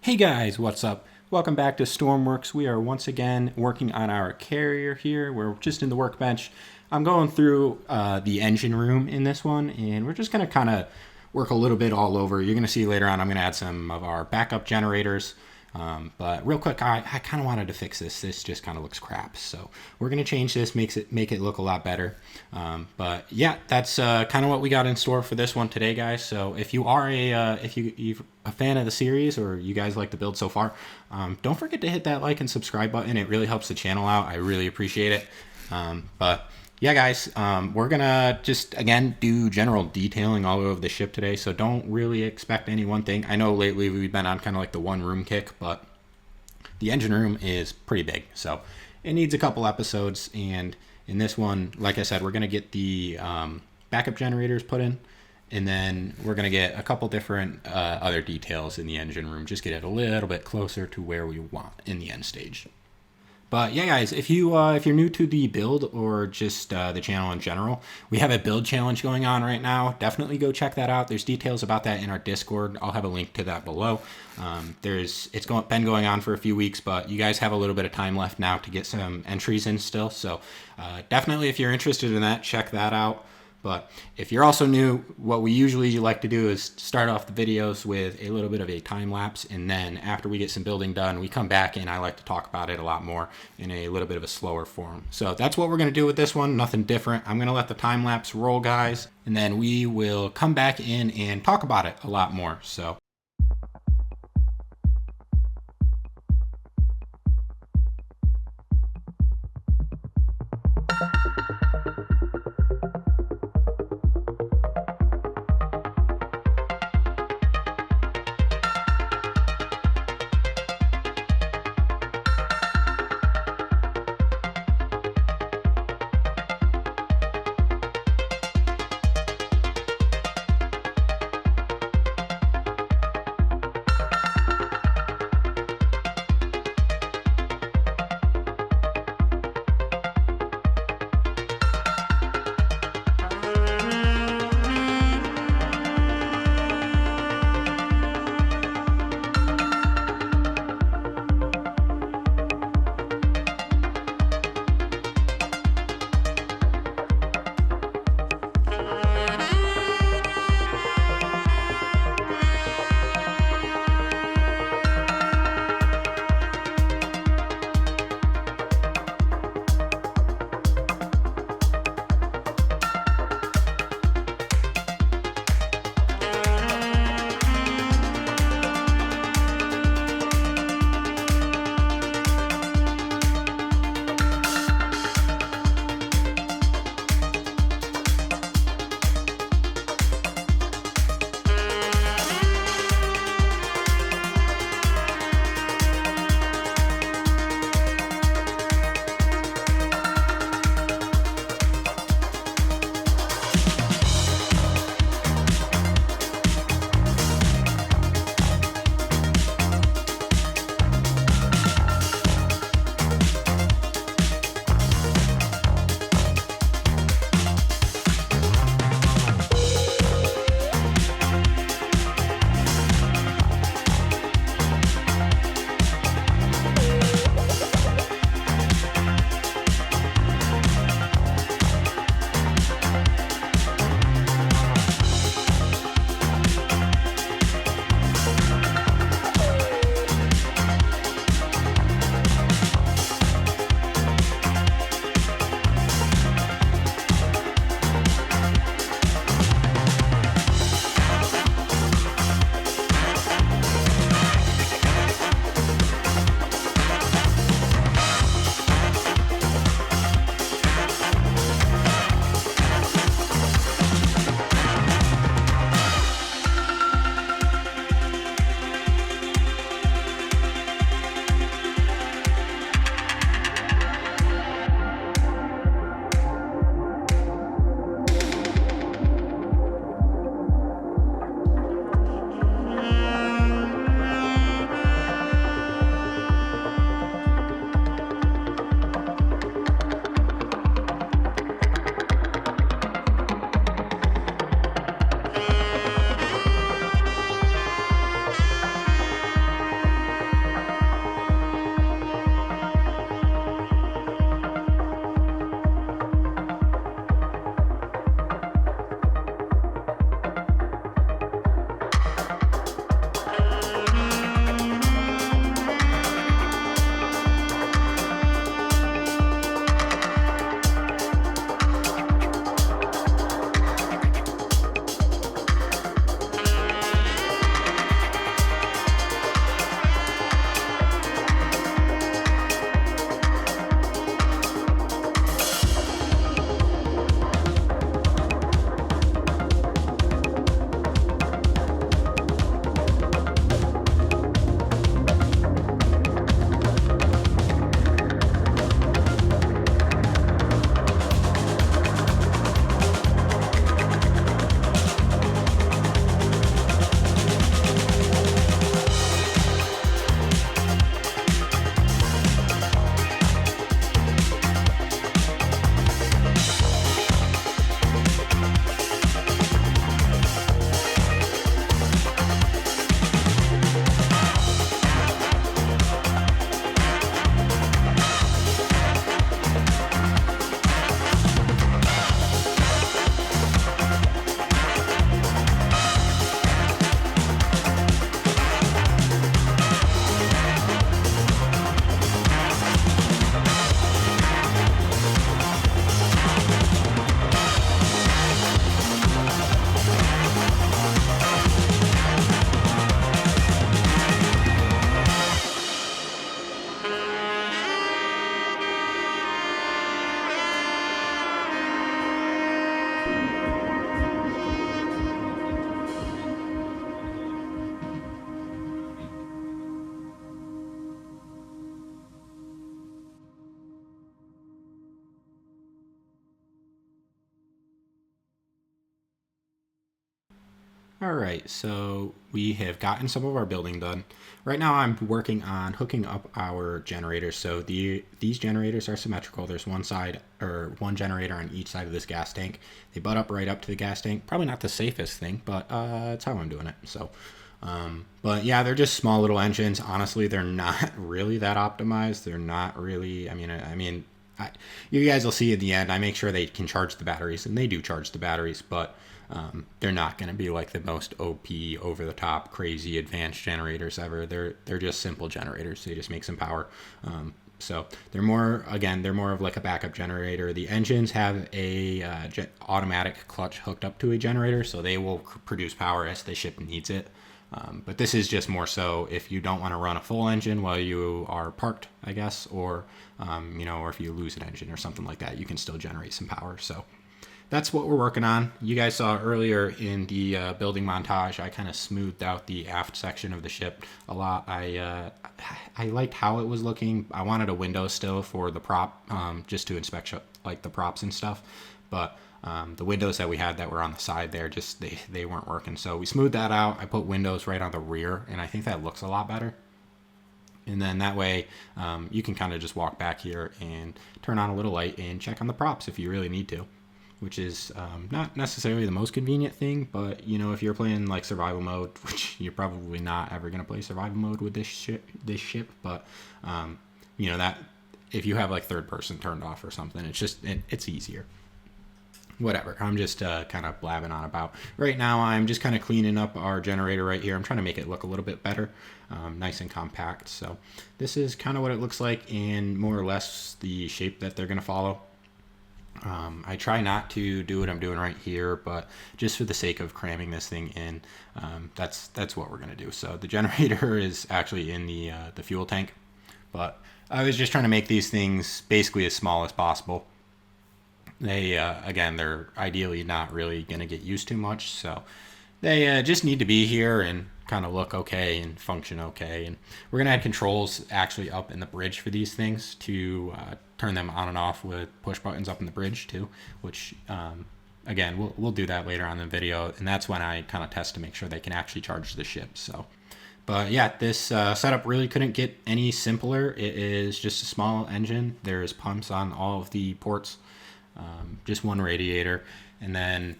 Hey guys, what's up? Welcome back to Stormworks. We are once again working on our carrier here. We're just in the workbench. I'm going through the engine room in this one, and we're just going to kind of work a little bit all over. You're going to see later on I'm going to add some of our backup generators. But real quick, I kind of wanted to fix this. This just kind of looks crap. So we're going to change this, make it look a lot better. But yeah, that's kind of what we got in store for this one today, guys. So if you are you're a fan of the series or you guys like the build so far, don't forget to hit that like and subscribe button. It really helps the channel out. I really appreciate it. But yeah, guys, we're gonna just again do general detailing all over the ship today, so don't really expect any one thing. I know lately we've been on kind of like the one room kick, but the engine room is pretty big, so it needs a couple episodes. And in this one, like I said, we're gonna get the backup generators put in, and then we're gonna get a couple different other details in the engine room, just get it a little bit closer to where we want in the end stage. But yeah, guys, if you're new to the build or just the channel in general, we have a build challenge going on right now. Definitely go check that out. There's details about that in our Discord. I'll have a link to that below. Been going on for a few weeks, but you guys have a little bit of time left now to get some entries in still. So definitely, if you're interested in that, check that out. But if you're also new, what we usually like to do is start off the videos with a little bit of a time lapse, and then after we get some building done, we come back and I like to talk about it a lot more in a little bit of a slower form. So that's what we're going to do with this one, nothing different. I'm going to let the time lapse roll, guys, and then we will come back in and talk about it a lot more. So All right, so we have gotten some of our building done. Right now I'm working on hooking up our generators. So these generators are symmetrical. There's one side or one generator on each side of this gas tank. They butt up right up to the gas tank. Probably not the safest thing, but it's how I'm doing it. So, but yeah, they're just small little engines. Honestly, they're not really that optimized. They're not really, you guys will see at the end, I make sure they can charge the batteries, and they do charge the batteries, but they're not going to be like the most OP, over the top, crazy, advanced generators ever. They're just simple generators. They just make some power. So they're more of like a backup generator. The engines have a automatic clutch hooked up to a generator, so they will produce power as the ship needs it. But this is just more so if you don't want to run a full engine while you are parked, I guess, or or if you lose an engine or something like that, you can still generate some power. So that's what we're working on. You guys saw earlier in the building montage, I kind of smoothed out the aft section of the ship a lot. I liked how it was looking. I wanted a window still for the prop, just to inspect like the props and stuff. But the windows that we had that were on the side there, just they weren't working. So we smoothed that out. I put windows right on the rear, and I think that looks a lot better. And then that way you can kind of just walk back here and turn on a little light and check on the props if you really need to, which is not necessarily the most convenient thing. But if you're playing like survival mode, which you're probably not ever going to play survival mode with this ship, but that if you have like third person turned off or something, it's easier. Whatever, I'm just kind of blabbing on about. Right now I'm just kind of cleaning up our generator right here. I'm trying to make it look a little bit better, nice and compact. So this is kind of what it looks like, in more or less the shape that they're going to follow. I try not to do what I'm doing right here, but just for the sake of cramming this thing in, that's what we're going to do. So the generator is actually in the fuel tank, but I was just trying to make these things basically as small as possible. They they're ideally not really going to get used too much, so they just need to be here and kind of look okay and function okay. And we're going to add controls actually up in the bridge for these things to turn them on and off with push buttons up in the bridge too, which we'll do that later on in the video, and that's when I kind of test to make sure they can actually charge the ship. So but yeah, this setup really couldn't get any simpler. It is just a small engine. There's pumps on all of the ports, just one radiator, and then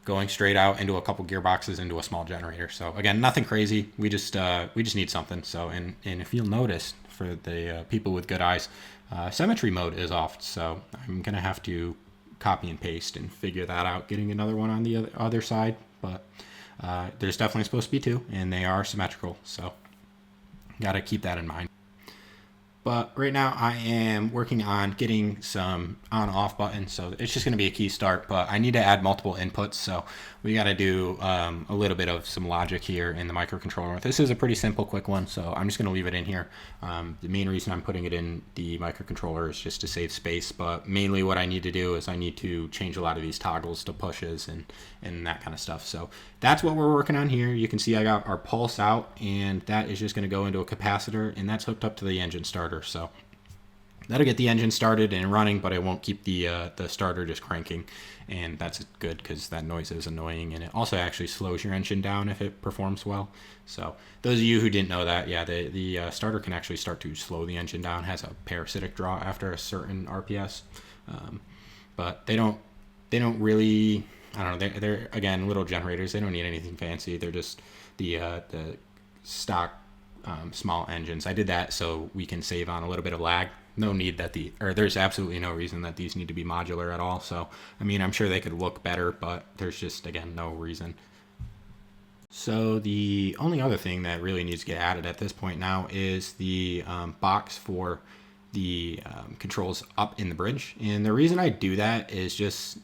going straight out into a couple gearboxes into a small generator. So again, nothing crazy. We just need something. So and if you'll notice, for the people with good eyes, symmetry mode is off. So I'm gonna have to copy and paste and figure that out, getting another one on the other side. But there's definitely supposed to be two, and they are symmetrical. So gotta keep that in mind. But right now I am working on getting some on-off buttons, so it's just going to be a key start, but I need to add multiple inputs, so we got to do a little bit of some logic here in the microcontroller. This is a pretty simple, quick one, so I'm just going to leave it in here. The main reason I'm putting it in the microcontroller is just to save space, but mainly what I need to do is I need to change a lot of these toggles to pushes and that kind of stuff. So that's what we're working on here. You can see I got our pulse out, and that is just going to go into a capacitor, and that's hooked up to the engine starter. So that'll get the engine started and running, but it won't keep the starter just cranking, and that's good because that noise is annoying, and it also actually slows your engine down if it performs well. So those of you who didn't know that, yeah, the starter can actually start to slow the engine down. It has a parasitic draw after a certain RPS, but they don't really. I don't know. They're again little generators. They don't need anything fancy. They're just the stock small engines. I did that so we can save on a little bit of lag. No need that there's absolutely no reason that these need to be modular at all. So I mean, I'm sure they could look better, but there's just again no reason. So the only other thing that really needs to get added at this point now is the box for the controls up in the bridge. And the reason I do that is just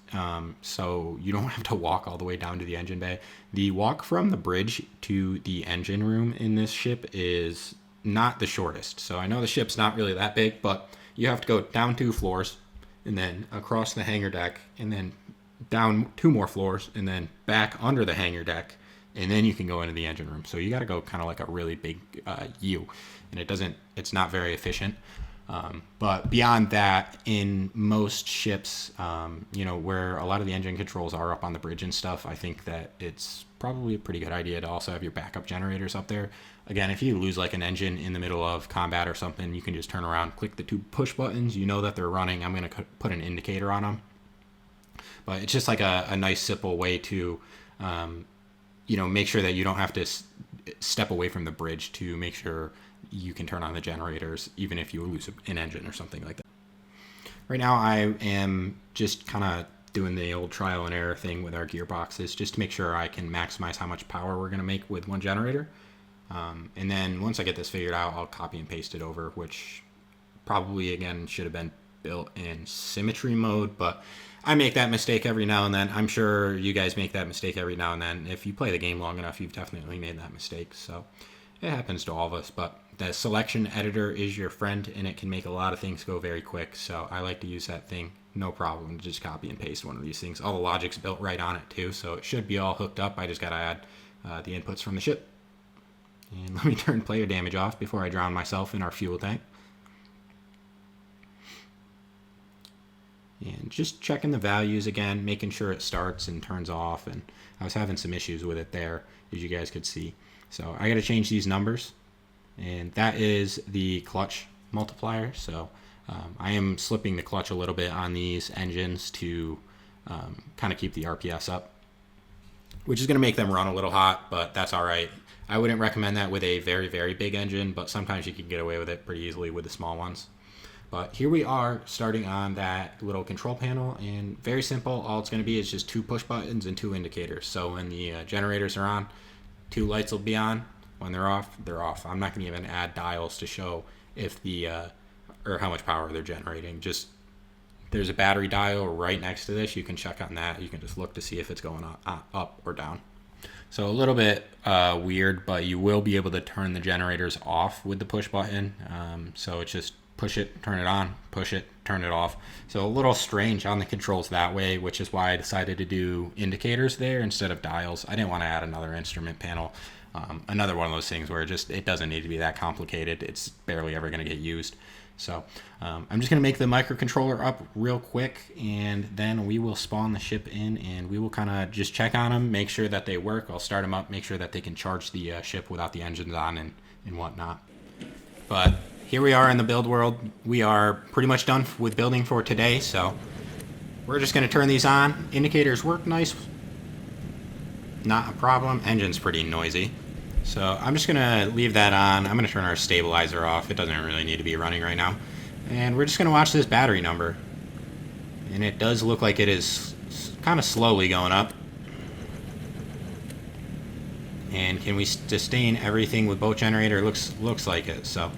so you don't have to walk all the way down to the engine bay. The walk from the bridge to the engine room in this ship is not the shortest. So I know the ship's not really that big, but you have to go down 2 floors and then across the hangar deck and then down 2 more floors and then back under the hangar deck, and then you can go into the engine room. So you got to go kind of like a really big U, and it's not very efficient. But beyond that, in most ships, where a lot of the engine controls are up on the bridge and stuff, I think that it's probably a pretty good idea to also have your backup generators up there. Again, if you lose like an engine in the middle of combat or something, you can just turn around, click the 2 push buttons. You know that they're running. I'm going to put an indicator on them. But it's just like a nice, simple way to, make sure that you don't have to step away from the bridge to make sure you can turn on the generators, even if you lose an engine or something like that. Right now, I am just kind of doing the old trial and error thing with our gearboxes, just to make sure I can maximize how much power we're going to make with one generator. And then once I get this figured out, I'll copy and paste it over, which probably, again, should have been built in symmetry mode, but I make that mistake every now and then. I'm sure you guys make that mistake every now and then. If you play the game long enough, you've definitely made that mistake. So it happens to all of us, but the selection editor is your friend, and it can make a lot of things go very quick. So I like to use that thing, no problem, just copy and paste one of these things. All the logic's built right on it too, so it should be all hooked up. I just got to add the inputs from the ship. And let me turn player damage off before I drown myself in our fuel tank. And just checking the values again, making sure it starts and turns off. And I was having some issues with it there, as you guys could see. So I got to change these numbers. And that is the clutch multiplier. So I am slipping the clutch a little bit on these engines to kind of keep the RPS up, which is going to make them run a little hot, but that's all right. I wouldn't recommend that with a very, very big engine, but sometimes you can get away with it pretty easily with the small ones. But here we are starting on that little control panel, and very simple. All it's going to be is just 2 push buttons and 2 indicators. So when the generators are on, 2 lights will be on. When they're off, they're off. I'm not going to even add dials to show if or how much power they're generating. Just there's a battery dial right next to this. You can check on that. You can just look to see if it's going up or down. So a little bit weird, but you will be able to turn the generators off with the push button. So it's just push it, turn it on, push it, turn it off. So a little strange on the controls that way, which is why I decided to do indicators there instead of dials. I didn't want to add another instrument panel. Another one of those things where it doesn't need to be that complicated. It's barely ever going to get used. So I'm just going to make the microcontroller up real quick, and then we will spawn the ship in, and we will kind of just check on them, make sure that they work. I'll start them up, make sure that they can charge the ship without the engines on and whatnot. But here we are in the build world. We are pretty much done with building for today, so we're just going to turn these on. Indicators work nice. Not a problem. Engine's pretty noisy. So I'm just going to leave that on. I'm going to turn our stabilizer off. It doesn't really need to be running right now. And we're just going to watch this battery number. And it does look like it is kind of slowly going up. And can we sustain everything with boat generator? Looks like it. So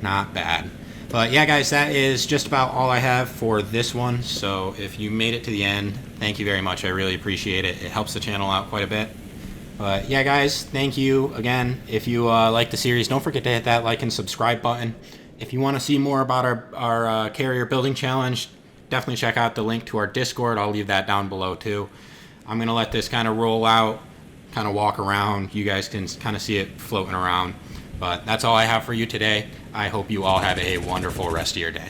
not bad. But yeah, guys, that is just about all I have for this one. So if you made it to the end, thank you very much. I really appreciate it. It helps the channel out quite a bit. But yeah, guys, thank you again. If you like the series, don't forget to hit that like and subscribe button. If you want to see more about our carrier building challenge, definitely check out the link to our Discord. I'll leave that down below too. I'm going to let this kind of roll out, kind of walk around. You guys can kind of see it floating around. But that's all I have for you today. I hope you all have a wonderful rest of your day.